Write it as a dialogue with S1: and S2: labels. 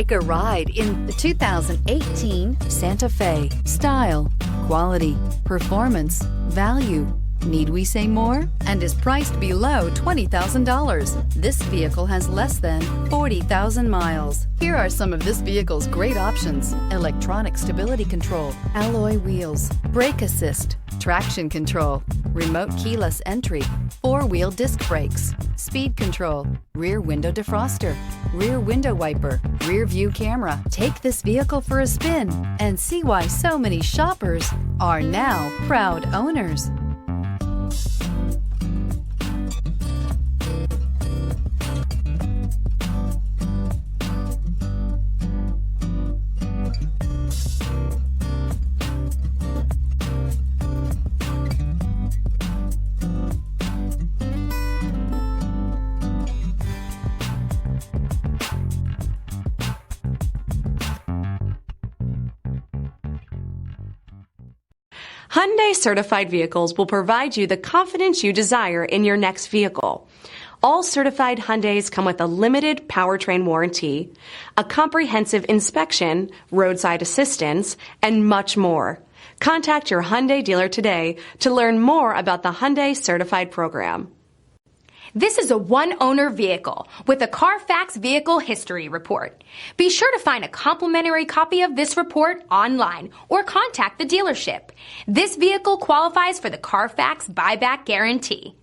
S1: Take a ride in the 2018 Santa Fe. Style, quality, performance, value. Need we say more? And is priced below $20,000. This vehicle has less than 40,000 miles. Here are some of this vehicle's great options: electronic stability control, alloy wheels, brake assist, traction control, remote keyless entry, four-wheel disc brakes, speed control, rear window defroster, rear window wiper, rear view camera. Take this vehicle for a spin and see why so many shoppers are now proud owners.
S2: Hyundai certified vehicles will provide you the confidence you desire in your next vehicle. All certified Hyundais come with a limited powertrain warranty, a comprehensive inspection, roadside assistance, and much more. Contact your Hyundai dealer today to learn more about the Hyundai Certified Program.
S3: This is a one-owner vehicle with a CARFAX Vehicle History Report. Be sure to find a complimentary copy of this report online or contact the dealership. This vehicle qualifies for the CARFAX Buyback Guarantee.